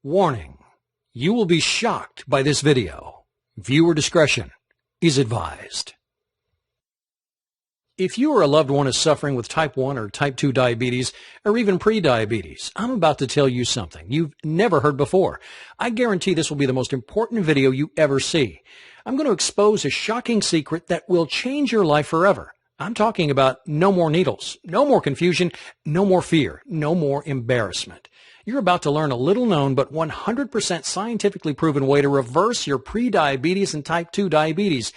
Warning: you will be shocked by this video. Viewer discretion is advised. If you or a loved one is suffering with type 1 or type 2 diabetes, or even pre-diabetes, I'm about to tell you something you've never heard before. I guarantee this will be the most important video you ever see. I'm going to expose a shocking secret that will change your life forever. I'm talking about no more needles, no more confusion, no more fear, no more embarrassment. You're about to learn a little known but 100% scientifically proven way to reverse your pre-diabetes and type 2 diabetes.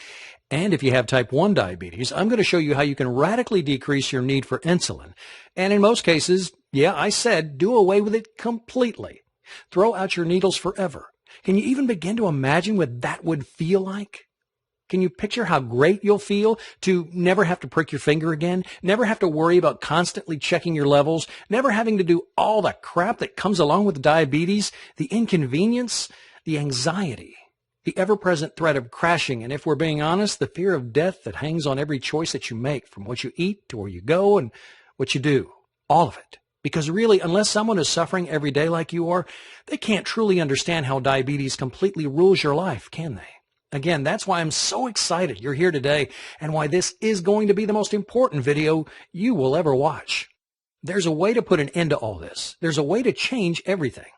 And if you have type 1 diabetes, I'm going to show you how you can radically decrease your need for insulin. And in most cases, yeah, I said do away with it completely. Throw out your needles forever. Can you even begin to imagine what that would feel like? Can you picture how great you'll feel to never have to prick your finger again, never have to worry about constantly checking your levels, never having to do all the crap that comes along with diabetes, the inconvenience, the anxiety, the ever-present threat of crashing, and if we're being honest, the fear of death that hangs on every choice that you make, from what you eat to where you go and what you do, all of it. Because really, unless someone is suffering every day like you are, they can't truly understand how diabetes completely rules your life, can they? Again, that's why I'm so excited you're here today and why this is going to be the most important video you will ever watch. There's a way to put an end to all this. There's a way to change everything.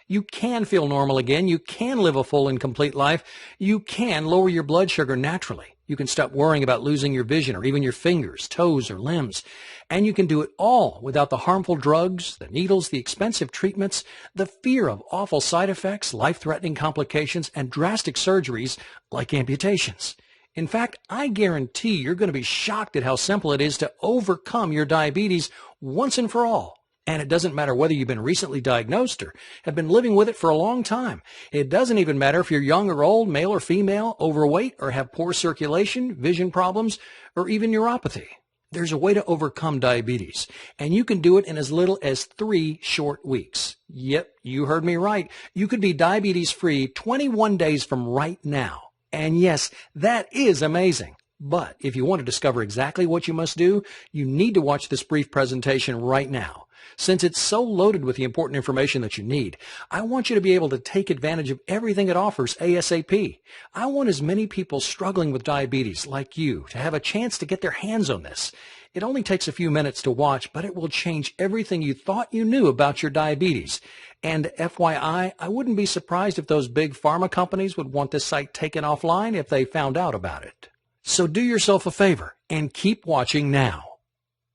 You can feel normal again. You can live a full and complete life. You can lower your blood sugar naturally. You can stop worrying about losing your vision or even your fingers, toes, or limbs. And you can do it all without the harmful drugs, the needles, the expensive treatments, the fear of awful side effects, life-threatening complications, and drastic surgeries like amputations. In fact, I guarantee you're going to be shocked at how simple it is to overcome your diabetes once and for all. And it doesn't matter whether you've been recently diagnosed or have been living with it for a long time. It doesn't even matter if you're young or old, male or female, overweight, or have poor circulation, vision problems, or even neuropathy. There's a way to overcome diabetes, and you can do it in as little as 3 short weeks. Yep, you heard me right. You could be diabetes-free 21 days from right now. And yes, that is amazing. But if you want to discover exactly what you must do, you need to watch this brief presentation right now. Since it's so loaded with the important information that you need, I want you to be able to take advantage of everything it offers ASAP. I want as many people struggling with diabetes like you to have a chance to get their hands on this. It only takes a few minutes to watch, but it will change everything you thought you knew about your diabetes. And FYI, I wouldn't be surprised if those big pharma companies would want this site taken offline if they found out about it. So do yourself a favor and keep watching now.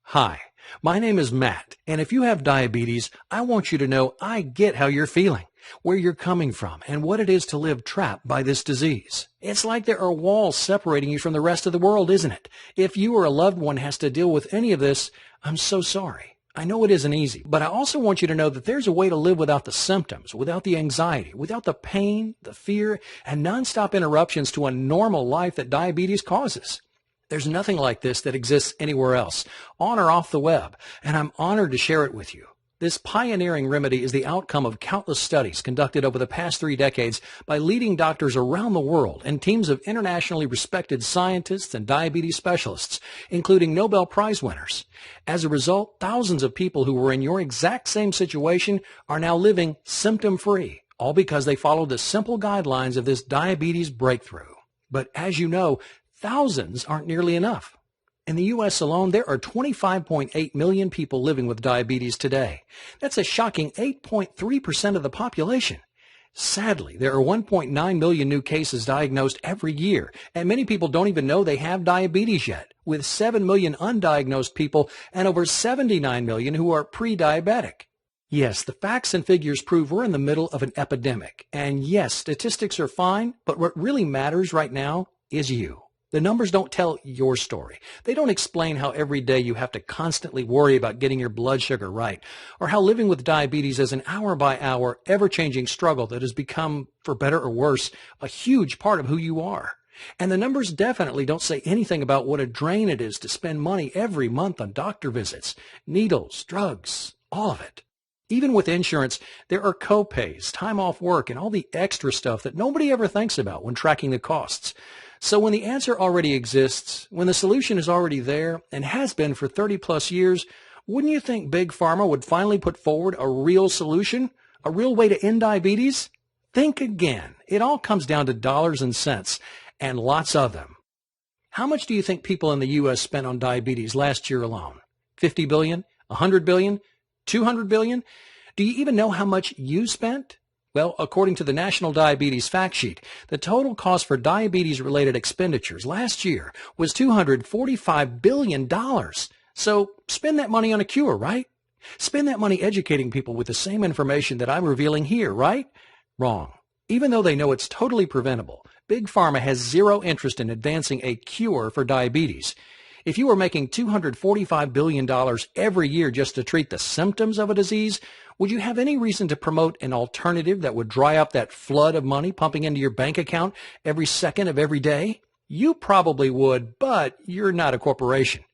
Hi. My name is Matt, and if you have diabetes, I want you to know I get how you're feeling, where you're coming from, and what it is to live trapped by this disease. It's like there are walls separating you from the rest of the world, isn't it? If you or a loved one has to deal with any of this, I'm so sorry. I know it isn't easy, but I also want you to know that there's a way to live without the symptoms, without the anxiety, without the pain, the fear, and nonstop interruptions to a normal life that diabetes causes. There's nothing like this that exists anywhere else, on or off the web, and I'm honored to share it with you. This pioneering remedy is the outcome of countless studies conducted over the past 3 decades by leading doctors around the world and teams of internationally respected scientists and diabetes specialists, including Nobel Prize winners. As a result, thousands of people who were in your exact same situation are now living symptom-free, all because they followed the simple guidelines of this diabetes breakthrough. But as you know, thousands aren't nearly enough. In the U.S. alone, there are 25.8 million people living with diabetes today. That's a shocking 8.3% of the population. Sadly, there are 1.9 million new cases diagnosed every year, and many people don't even know they have diabetes yet, with 7 million undiagnosed people and over 79 million who are pre-diabetic. Yes, the facts and figures prove we're in the middle of an epidemic. And yes, statistics are fine, but what really matters right now is you. The numbers don't tell your story. They don't explain how every day you have to constantly worry about getting your blood sugar right, or how living with diabetes is an hour-by-hour, ever-changing struggle that has become, for better or worse, a huge part of who you are. And the numbers definitely don't say anything about what a drain it is to spend money every month on doctor visits, needles, drugs, all of it. Even with insurance, there are co-pays, time off work, and all the extra stuff that nobody ever thinks about when tracking the costs. So when the answer already exists, when the solution is already there and has been for 30 plus years, wouldn't you think Big Pharma would finally put forward a real solution? A real way to end diabetes? Think again. It all comes down to dollars and cents, and lots of them. How much do you think people in the U.S. spent on diabetes last year alone? 50 billion? 100 billion? 200 billion? Do you even know how much you spent? Well, according to the National Diabetes Fact Sheet, the total cost for diabetes-related expenditures last year was $245 billion. So spend that money on a cure, right? Spend that money educating people with the same information that I'm revealing here, right? Wrong. Even though they know it's totally preventable, Big Pharma has zero interest in advancing a cure for diabetes. If you were making $245 billion every year just to treat the symptoms of a disease, would you have any reason to promote an alternative that would dry up that flood of money pumping into your bank account every second of every day? You probably would, but you're not a corporation.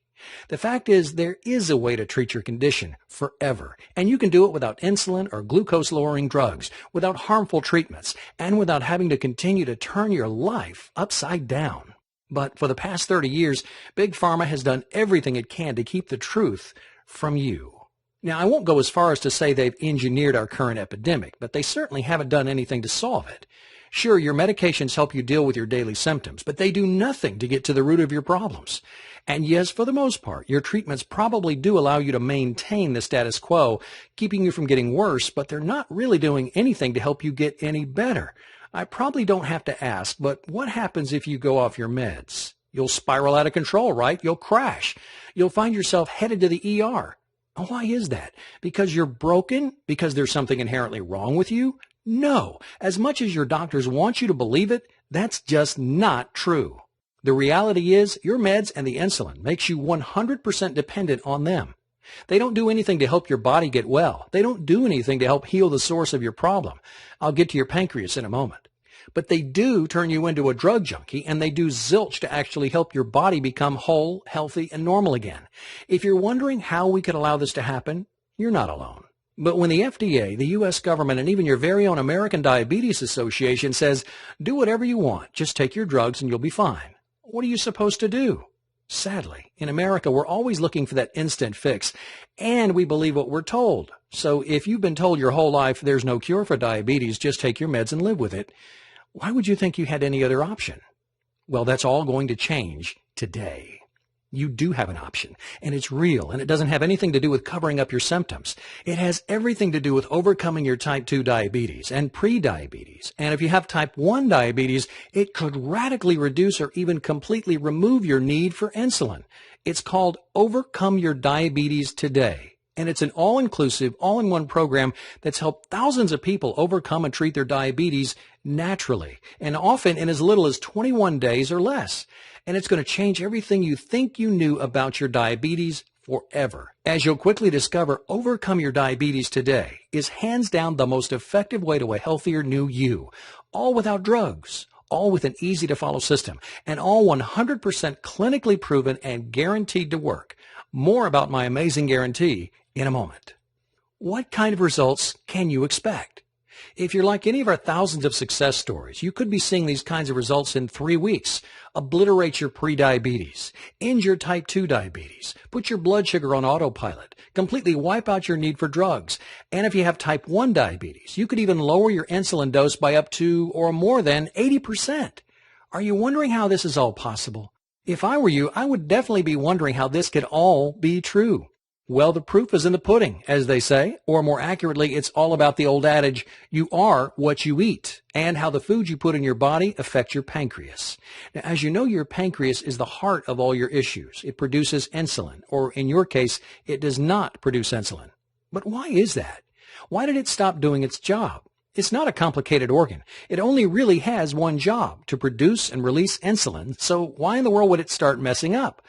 The fact is, there is a way to treat your condition forever, and you can do it without insulin or glucose-lowering drugs, without harmful treatments, and without having to continue to turn your life upside down. But for the past 30 years, Big Pharma has done everything it can to keep the truth from you. Now, I won't go as far as to say they've engineered our current epidemic, but they certainly haven't done anything to solve it. Sure, your medications help you deal with your daily symptoms, but they do nothing to get to the root of your problems. And yes, for the most part, your treatments probably do allow you to maintain the status quo, keeping you from getting worse, but they're not really doing anything to help you get any better. I probably don't have to ask, but what happens if you go off your meds? You'll spiral out of control, right? You'll crash. You'll find yourself headed to the ER. Why is that? Because you're broken? Because there's something inherently wrong with you? No. As much as your doctors want you to believe it, that's just not true. The reality is your meds and the insulin makes you 100% dependent on them. They don't do anything to help your body get well. They don't do anything to help heal the source of your problem. I'll get to your pancreas in a moment. But they do turn you into a drug junkie, and they do zilch to actually help your body become whole, healthy, and normal again. If you're wondering how we could allow this to happen, you're not alone. But when the FDA, the U.S. government, and even your very own American Diabetes Association says, do whatever you want, just take your drugs and you'll be fine, what are you supposed to do? Sadly, in America, we're always looking for that instant fix, and we believe what we're told. So if you've been told your whole life there's no cure for diabetes, just take your meds and live with it, why would you think you had any other option? Well, that's all going to change today. You do have an option, and it's real, and it doesn't have anything to do with covering up your symptoms. It has everything to do with overcoming your type 2 diabetes and pre-diabetes. And if you have type 1 diabetes, it could radically reduce or even completely remove your need for insulin. It's called Overcome Your Diabetes Today. And it's an all-inclusive, all-in-one program that's helped thousands of people overcome and treat their diabetes naturally, and often in as little as 21 days or less. And it's going to change everything you think you knew about your diabetes forever. As you'll quickly discover, Overcome Your Diabetes Today is hands down the most effective way to a healthier new you, all without drugs, all with an easy-to-follow system, and all 100% clinically proven and guaranteed to work. More about my amazing guarantee in a moment. What kind of results can you expect? If you're like any of our thousands of success stories, you could be seeing these kinds of results in 3 weeks. Obliterate your prediabetes, end your type 2 diabetes, put your blood sugar on autopilot, completely wipe out your need for drugs. And if you have type 1 diabetes, you could even lower your insulin dose by up to or more than 80%. Are you wondering how this is all possible? If I were you, I would definitely be wondering how this could all be true. Well, the proof is in the pudding, as they say, or more accurately, it's all about the old adage, you are what you eat, and how the foods you put in your body affect your pancreas. Now, as you know, your pancreas is the heart of all your issues. It produces insulin, or in your case, it does not produce insulin. But why is that? Why did it stop doing its job? It's not a complicated organ. It only really has one job, to produce and release insulin, so why in the world would it start messing up?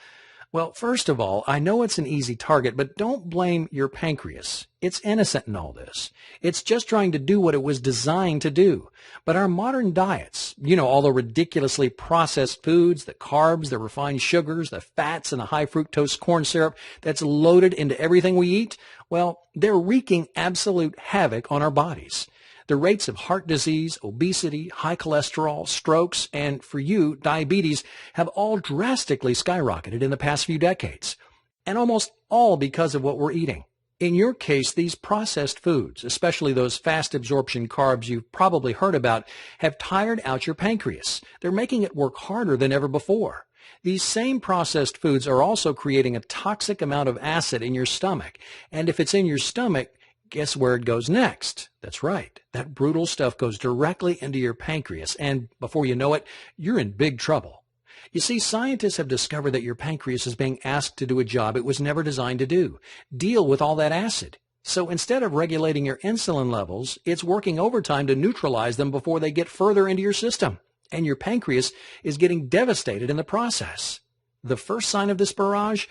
Well, first of all, I know it's an easy target, but don't blame your pancreas. It's innocent in all this. It's just trying to do what it was designed to do. But our modern diets, all the ridiculously processed foods, the carbs, the refined sugars, the fats, and the high fructose corn syrup that's loaded into everything we eat, well, they're wreaking absolute havoc on our bodies. The rates of heart disease, obesity, high cholesterol, strokes, and for you, diabetes have all drastically skyrocketed in the past few decades. And almost all because of what we're eating. In your case, these processed foods, especially those fast absorption carbs you've probably heard about, have tired out your pancreas. They're making it work harder than ever before. These same processed foods are also creating a toxic amount of acid in your stomach. And if it's in your stomach, guess where it goes next? That's right. That brutal stuff goes directly into your pancreas. And before you know it, you're in big trouble. You see, scientists have discovered that your pancreas is being asked to do a job it was never designed to do. Deal with all that acid. So instead of regulating your insulin levels, it's working overtime to neutralize them before they get further into your system. And your pancreas is getting devastated in the process. The first sign of this barrage?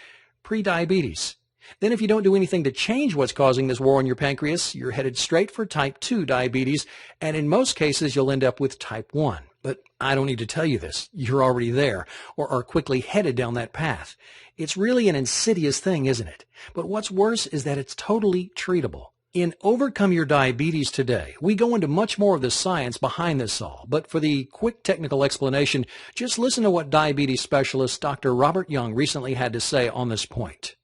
Prediabetes. Then if you don't do anything to change what's causing this war on your pancreas, you're headed straight for type 2 diabetes, and in most cases you'll end up with type 1. But I don't need to tell you this. You're already there, or are quickly headed down that path. It's really an insidious thing, isn't it? But what's worse is that it's totally treatable. In Overcome Your Diabetes today, we go into much more of the science behind this all. But for the quick technical explanation, just listen to what diabetes specialist Dr. Robert Young recently had to say on this point.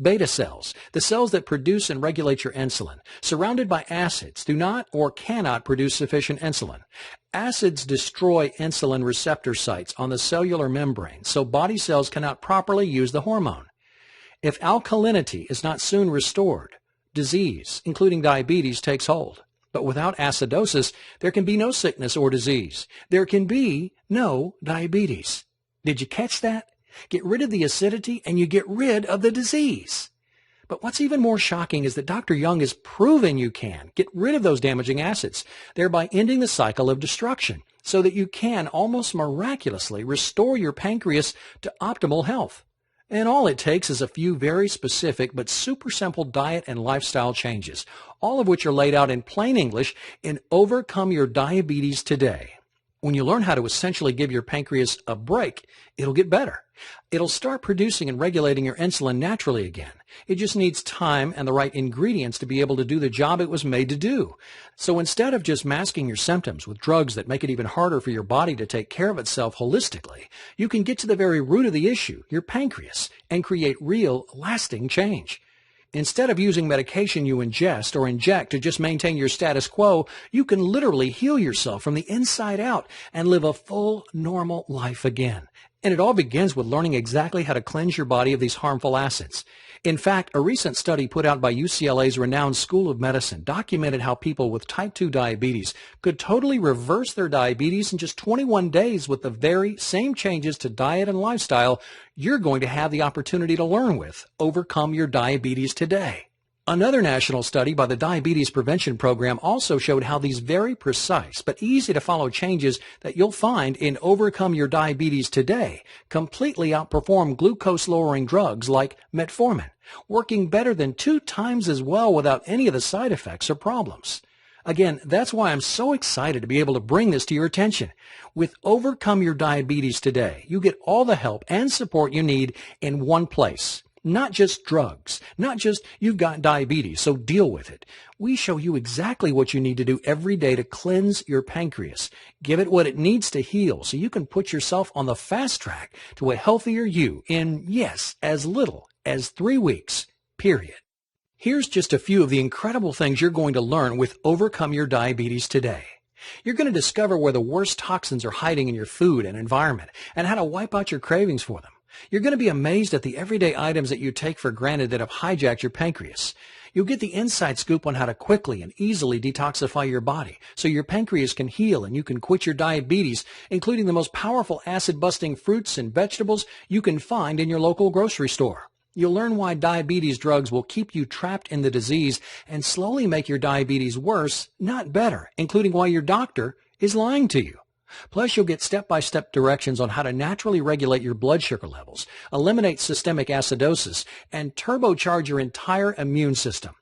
Beta cells, the cells that produce and regulate your insulin, surrounded by acids, do not or cannot produce sufficient insulin. Acids destroy insulin receptor sites on the cellular membrane, so body cells cannot properly use the hormone. If alkalinity is not soon restored, disease, including diabetes, takes hold. But without acidosis, there can be no sickness or disease. There can be no diabetes. Did you catch that? Get rid of the acidity and you get rid of the disease. But what's even more shocking is that Dr. Young has proven you can get rid of those damaging acids, thereby ending the cycle of destruction, so that you can almost miraculously restore your pancreas to optimal health. And all it takes is a few very specific but super simple diet and lifestyle changes, all of which are laid out in plain English in Overcome Your Diabetes Today. When you learn how to essentially give your pancreas a break, it'll get better. It'll start producing and regulating your insulin naturally again. It just needs time and the right ingredients to be able to do the job it was made to do. So instead of just masking your symptoms with drugs that make it even harder for your body to take care of itself holistically, you can get to the very root of the issue, your pancreas, and create real, lasting change. Instead of using medication you ingest or inject to just maintain your status quo, you can literally heal yourself from the inside out and live a full, normal life again. And it all begins with learning exactly how to cleanse your body of these harmful acids. In fact, a recent study put out by UCLA's renowned School of Medicine documented how people with type 2 diabetes could totally reverse their diabetes in just 21 days with the very same changes to diet and lifestyle you're going to have the opportunity to learn with. Overcome Your Diabetes Today. Another national study by the Diabetes Prevention Program also showed how these very precise but easy to follow changes that you'll find in Overcome Your Diabetes Today completely outperform glucose-lowering drugs like metformin, working better than 2 times as well without any of the side effects or problems. Again, that's why I'm so excited to be able to bring this to your attention. With Overcome Your Diabetes Today, you get all the help and support you need in one place. Not just drugs, not just you've got diabetes, so deal with it. We show you exactly what you need to do every day to cleanse your pancreas. Give it what it needs to heal so you can put yourself on the fast track to a healthier you in, yes, as little as 3 weeks, period. Here's just a few of the incredible things you're going to learn with Overcome Your Diabetes Today. You're going to discover where the worst toxins are hiding in your food and environment and how to wipe out your cravings for them. You're going to be amazed at the everyday items that you take for granted that have hijacked your pancreas. You'll get the inside scoop on how to quickly and easily detoxify your body so your pancreas can heal and you can quit your diabetes, including the most powerful acid-busting fruits and vegetables you can find in your local grocery store. You'll learn why diabetes drugs will keep you trapped in the disease and slowly make your diabetes worse, not better, including why your doctor is lying to you. Plus, you'll get step-by-step directions on how to naturally regulate your blood sugar levels, eliminate systemic acidosis, and turbocharge your entire immune system,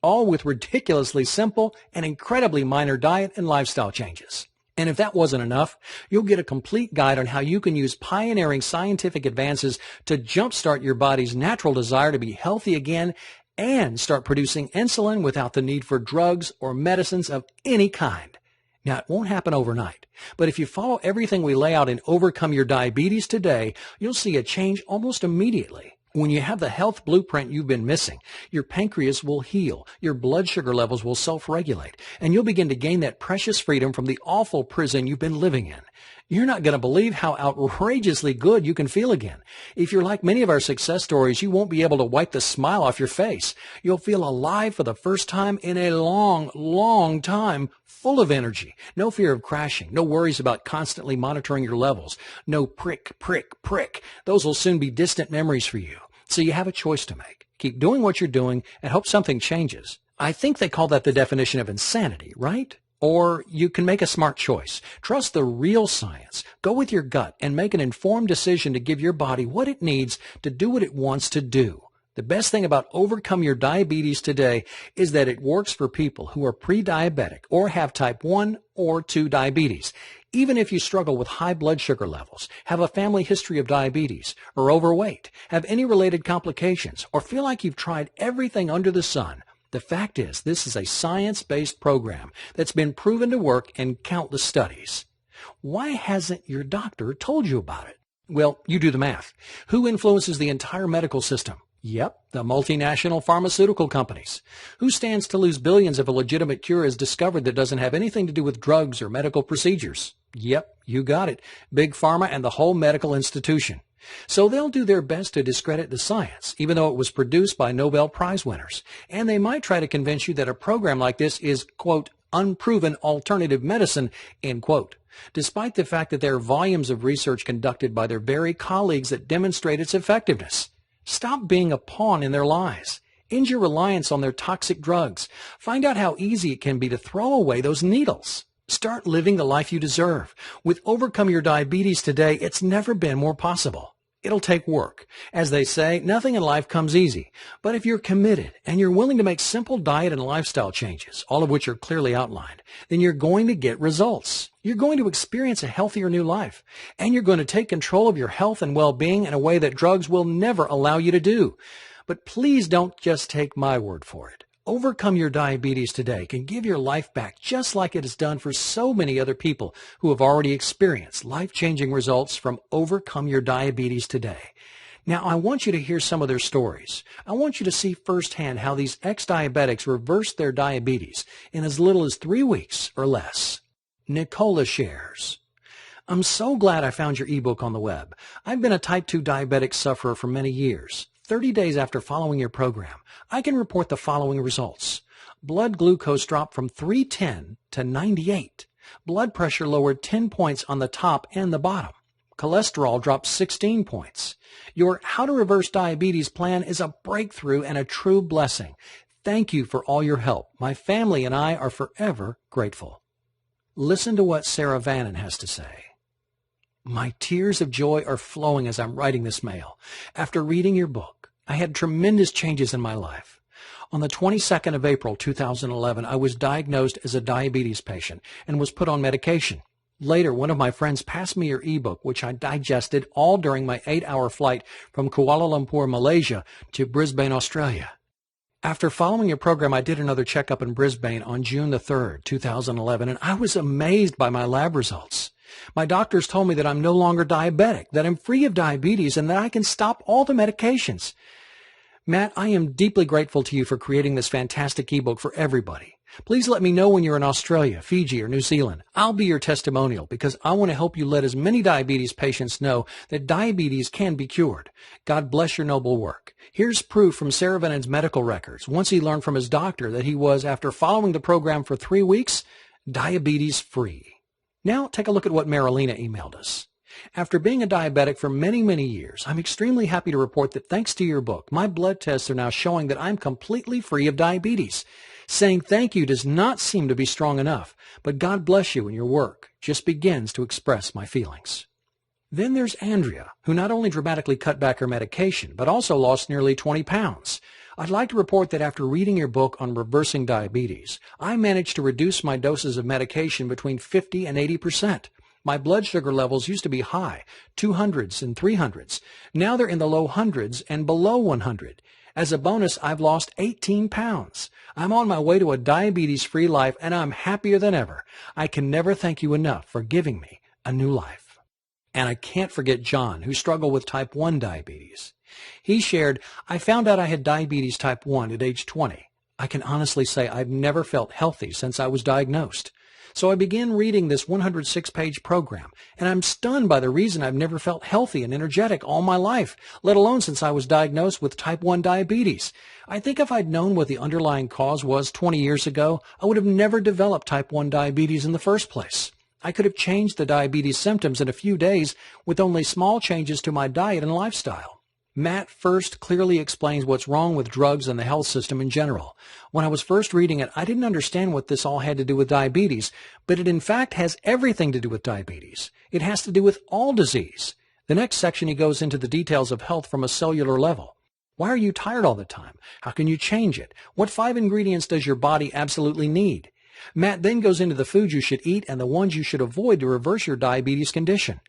all with ridiculously simple and incredibly minor diet and lifestyle changes. And if that wasn't enough, you'll get a complete guide on how you can use pioneering scientific advances to jumpstart your body's natural desire to be healthy again and start producing insulin without the need for drugs or medicines of any kind. Now, it won't happen overnight, but if you follow everything we lay out in Overcome Your Diabetes Today, you'll see a change almost immediately. When you have the health blueprint you've been missing, your pancreas will heal, your blood sugar levels will self-regulate, and you'll begin to gain that precious freedom from the awful prison you've been living in. You're not going to believe how outrageously good you can feel again. If you're like many of our success stories, you won't be able to wipe the smile off your face. You'll feel alive for the first time in a long, long time, full of energy. No fear of crashing. No worries about constantly monitoring your levels. No prick, prick, prick. Those will soon be distant memories for you. So you have a choice to make. Keep doing what you're doing and hope something changes. I think they call that the definition of insanity, right? Or you can make a smart choice. Trust the real science. Go with your gut and make an informed decision to give your body what it needs to do what it wants to do. The best thing about Overcome Your Diabetes today is that it works for people who are pre-diabetic or have type 1 or 2 diabetes. Even if you struggle with high blood sugar levels, have a family history of diabetes, or overweight, have any related complications, or feel like you've tried everything under the sun, the fact is this is a science-based program that's been proven to work in countless studies. Why hasn't your doctor told you about it? Well, you do the math. Who influences the entire medical system? Yep, the multinational pharmaceutical companies. Who stands to lose billions if a legitimate cure is discovered that doesn't have anything to do with drugs or medical procedures? Yep, you got it. Big Pharma and the whole medical institution. So they'll do their best to discredit the science, even though it was produced by Nobel Prize winners. And they might try to convince you that a program like this is, quote, unproven alternative medicine, end quote, despite the fact that there are volumes of research conducted by their very colleagues that demonstrate its effectiveness. Stop being a pawn in their lies. End your reliance on their toxic drugs. Find out how easy it can be to throw away those needles. Start living the life you deserve. With Overcome Your Diabetes today, it's never been more possible. It'll take work. As they say, nothing in life comes easy. But if you're committed and you're willing to make simple diet and lifestyle changes, all of which are clearly outlined, then you're going to get results. You're going to experience a healthier new life. And you're going to take control of your health and well-being in a way that drugs will never allow you to do. But please don't just take my word for it. Overcome Your Diabetes today can give your life back just like it has done for so many other people who have already experienced life-changing results from Overcome Your Diabetes today. Now, I want you to hear some of their stories. I want you to see firsthand how these ex-diabetics reversed their diabetes in as little as 3 weeks or less. Nicola shares, I'm so glad I found your ebook on the web. I've been a type 2 diabetic sufferer for many years. 30 days after following your program, I can report the following results. Blood glucose dropped from 310 to 98. Blood pressure lowered 10 points on the top and the bottom. Cholesterol dropped 16 points. Your How to Reverse Diabetes plan is a breakthrough and a true blessing. Thank you for all your help. My family and I are forever grateful. Listen to what Sarah Vannon has to say. My tears of joy are flowing as I'm writing this mail. After reading your book, I had tremendous changes in my life. On the 22nd of April, 2011, I was diagnosed as a diabetes patient and was put on medication. Later, one of my friends passed me your ebook, which I digested all during my 8-hour flight from Kuala Lumpur, Malaysia to Brisbane, Australia. After following your program, I did another checkup in Brisbane on June the 3rd, 2011, and I was amazed by my lab results. My doctors told me that I'm no longer diabetic, that I'm free of diabetes, and that I can stop all the medications. Matt, I am deeply grateful to you for creating this fantastic ebook for everybody. Please let me know when you're in Australia, Fiji, or New Zealand. I'll be your testimonial because I want to help you let as many diabetes patients know that diabetes can be cured. God bless your noble work. Here's proof from Sarah Vannon's medical records. Once he learned from his doctor that he was, after following the program for 3 weeks, diabetes free. Now take a look at what Marilena emailed us. After being a diabetic for many, many years, I'm extremely happy to report that thanks to your book, my blood tests are now showing that I'm completely free of diabetes. Saying thank you does not seem to be strong enough, but God bless you and your work just begins to express my feelings. Then there's Andrea, who not only dramatically cut back her medication, but also lost nearly 20 pounds. I'd like to report that after reading your book on reversing diabetes, I managed to reduce my doses of medication between 50 and 80%. My blood sugar levels used to be high, 200s and 300s. Now they're in the low hundreds and below 100. As a bonus, I've lost 18 pounds. I'm on my way to a diabetes-free life, and I'm happier than ever. I can never thank you enough for giving me a new life. And I can't forget John, who struggled with type 1 diabetes. He shared, "I found out I had diabetes type 1 at age 20. I can honestly say I've never felt healthy since I was diagnosed. So I began reading this 106-page program, and I'm stunned by the reason I've never felt healthy and energetic all my life, let alone since I was diagnosed with type 1 diabetes. I think if I'd known what the underlying cause was 20 years ago, I would have never developed type 1 diabetes in the first place. I could have changed the diabetes symptoms in a few days with only small changes to my diet and lifestyle." Matt first clearly explains what's wrong with drugs and the health system in general. When I was first reading it, I didn't understand what this all had to do with diabetes, but it in fact has everything to do with diabetes. It has to do with all disease. The next section, he goes into the details of health from a cellular level. Why are you tired all the time? How can you change it? What 5 ingredients does your body absolutely need? Matt then goes into the foods you should eat and the ones you should avoid to reverse your diabetes condition.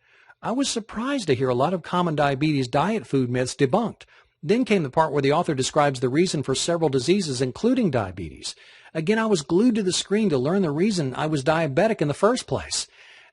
I was surprised to hear a lot of common diabetes diet food myths debunked. Then came the part where the author describes the reason for several diseases, including diabetes. Again, I was glued to the screen to learn the reason I was diabetic in the first place.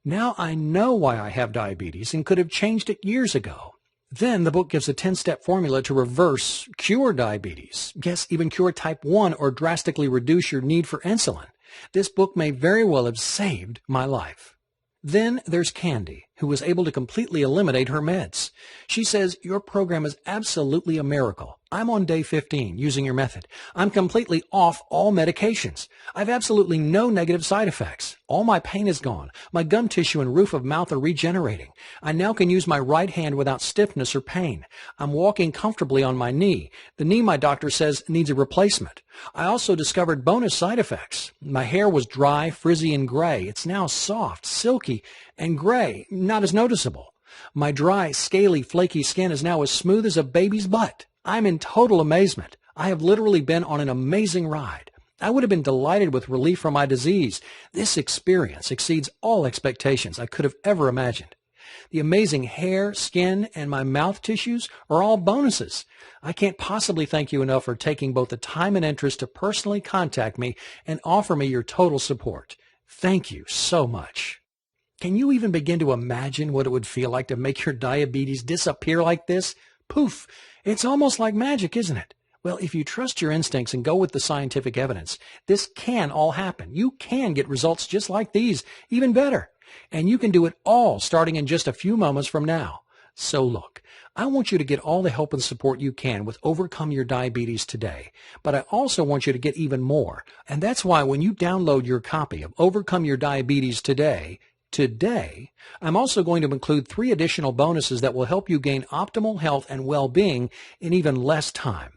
Now I know why I have diabetes and could have changed it years ago. Then the book gives a 10-step formula to reverse, cure diabetes. Yes, even cure type 1 or drastically reduce your need for insulin. This book may very well have saved my life. Then there's Candy, who was able to completely eliminate her meds. She says, "Your program is absolutely a miracle. I'm on day 15 using your method. I'm completely off all medications. I've absolutely no negative side effects. All my pain is gone. My gum tissue and roof of mouth are regenerating. I now can use my right hand without stiffness or pain. I'm walking comfortably on my knee. The knee, my doctor says, needs a replacement. I also discovered bonus side effects. My hair was dry, frizzy, and gray. It's now soft, silky, and gray, not as noticeable. My dry, scaly, flaky skin is now as smooth as a baby's butt. I'm in total amazement. I have literally been on an amazing ride. I would have been delighted with relief from my disease. This experience exceeds all expectations I could have ever imagined. The amazing hair, skin, and my mouth tissues are all bonuses. I can't possibly thank you enough for taking both the time and interest to personally contact me and offer me your total support. Thank you so much." Can you even begin to imagine what it would feel like to make your diabetes disappear like this? Poof! It's almost like magic, isn't it? Well, if you trust your instincts and go with the scientific evidence, this can all happen. You can get results just like these, even better. And you can do it all starting in just a few moments from now. So look, I want you to get all the help and support you can with Overcome Your Diabetes today. But I also want you to get even more. And that's why when you download your copy of Overcome Your Diabetes today, I'm also going to include 3 additional bonuses that will help you gain optimal health and well-being in even less time.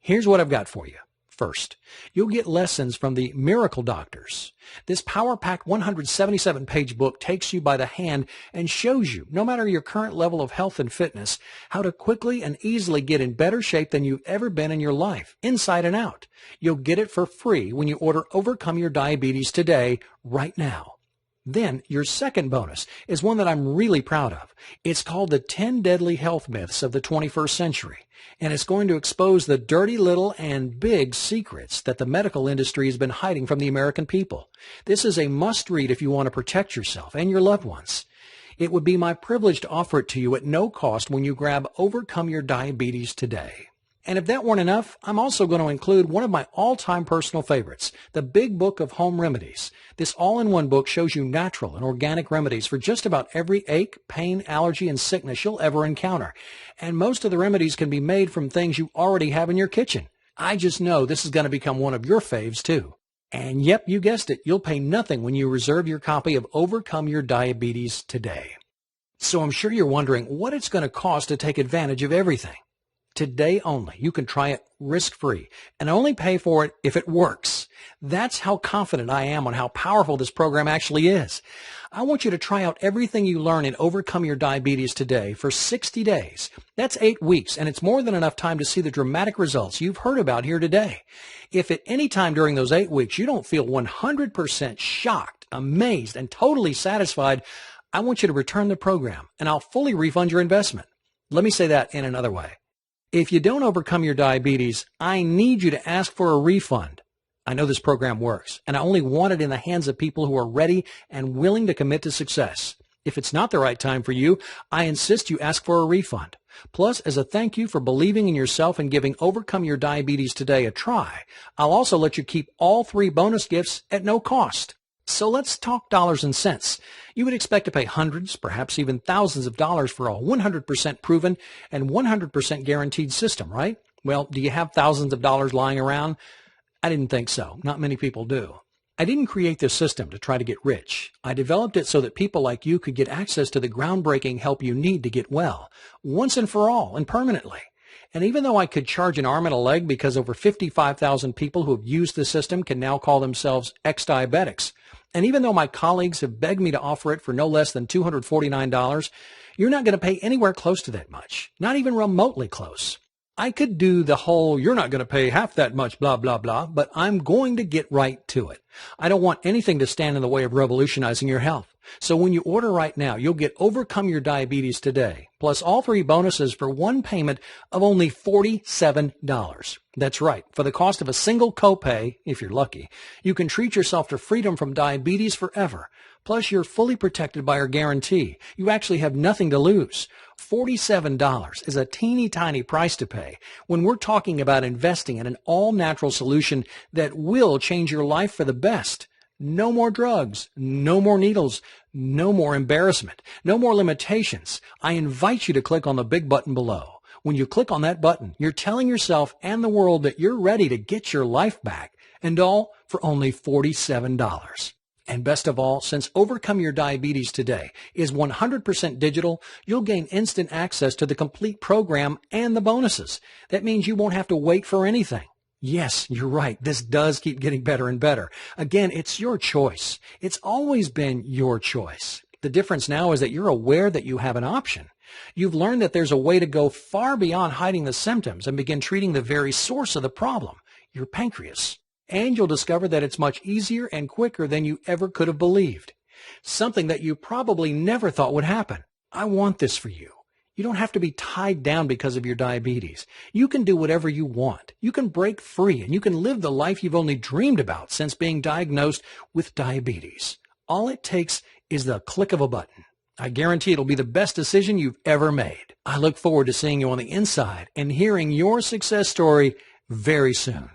Here's what I've got for you. First, you'll get lessons from the Miracle Doctors. This power-packed 177-page book takes you by the hand and shows you, no matter your current level of health and fitness, how to quickly and easily get in better shape than you've ever been in your life, inside and out. You'll get it for free when you order Overcome Your Diabetes today, right now. Then, your second bonus is one that I'm really proud of. It's called the 10 Deadly Health Myths of the 21st Century, and it's going to expose the dirty little and big secrets that the medical industry has been hiding from the American people. This is a must-read if you want to protect yourself and your loved ones. It would be my privilege to offer it to you at no cost when you grab Overcome Your Diabetes today. And if that weren't enough, I'm also going to include one of my all-time personal favorites, the Big Book of Home Remedies. This all-in-one book shows you natural and organic remedies for just about every ache, pain, allergy, and sickness you'll ever encounter. And most of the remedies can be made from things you already have in your kitchen. I just know this is going to become one of your faves, too. And yep, you guessed it, you'll pay nothing when you reserve your copy of Overcome Your Diabetes today. So I'm sure you're wondering what it's going to cost to take advantage of everything. Today only, you can try it risk-free and only pay for it if it works. That's how confident I am on how powerful this program actually is. I want you to try out everything you learn in Overcome Your Diabetes today for 60 days. That's 8 weeks, and it's more than enough time to see the dramatic results you've heard about here today. If at any time during those 8 weeks you don't feel 100% shocked, amazed, and totally satisfied, I want you to return the program, and I'll fully refund your investment. Let me say that in another way. If you don't overcome your diabetes, I need you to ask for a refund. I know this program works, and I only want it in the hands of people who are ready and willing to commit to success. If it's not the right time for you, I insist you ask for a refund. Plus, as a thank you for believing in yourself and giving Overcome Your Diabetes Today a try, I'll also let you keep all 3 bonus gifts at no cost. So let's talk dollars and cents. You would expect to pay hundreds, perhaps even thousands of dollars for a 100% proven and 100% guaranteed system, right? Well, do you have thousands of dollars lying around? I didn't think so. Not many people do. I didn't create this system to try to get rich. I developed it so that people like you could get access to the groundbreaking help you need to get well, once and for all and permanently. And even though I could charge an arm and a leg because over 55,000 people who have used the system can now call themselves ex-diabetics, and even though my colleagues have begged me to offer it for no less than $249, you're not going to pay anywhere close to that much, not even remotely close. I could do the whole, you're not going to pay half that much, blah, blah, blah, but I'm going to get right to it. I don't want anything to stand in the way of revolutionizing your health. So when you order right now, you'll get Overcome Your Diabetes Today, plus all 3 bonuses for one payment of only $47. That's right. For the cost of a single copay, if you're lucky, you can treat yourself to freedom from diabetes forever. Plus, you're fully protected by our guarantee. You actually have nothing to lose. $47 is a teeny tiny price to pay when we're talking about investing in an all-natural solution that will change your life for the best. No more drugs, no more needles, no more embarrassment, no more limitations. I invite you to click on the big button below. When you click on that button, you're telling yourself and the world that you're ready to get your life back, and all for only $47. And best of all, since Overcome Your Diabetes Today is 100% digital, you'll gain instant access to the complete program and the bonuses. That means you won't have to wait for anything. Yes, you're right. This does keep getting better and better. Again, it's your choice. It's always been your choice. The difference now is that you're aware that you have an option. You've learned that there's a way to go far beyond hiding the symptoms and begin treating the very source of the problem, your pancreas. And you'll discover that it's much easier and quicker than you ever could have believed. Something that you probably never thought would happen. I want this for you. You don't have to be tied down because of your diabetes. You can do whatever you want. You can break free and you can live the life you've only dreamed about since being diagnosed with diabetes. All it takes is the click of a button. I guarantee it'll be the best decision you've ever made. I look forward to seeing you on the inside and hearing your success story very soon.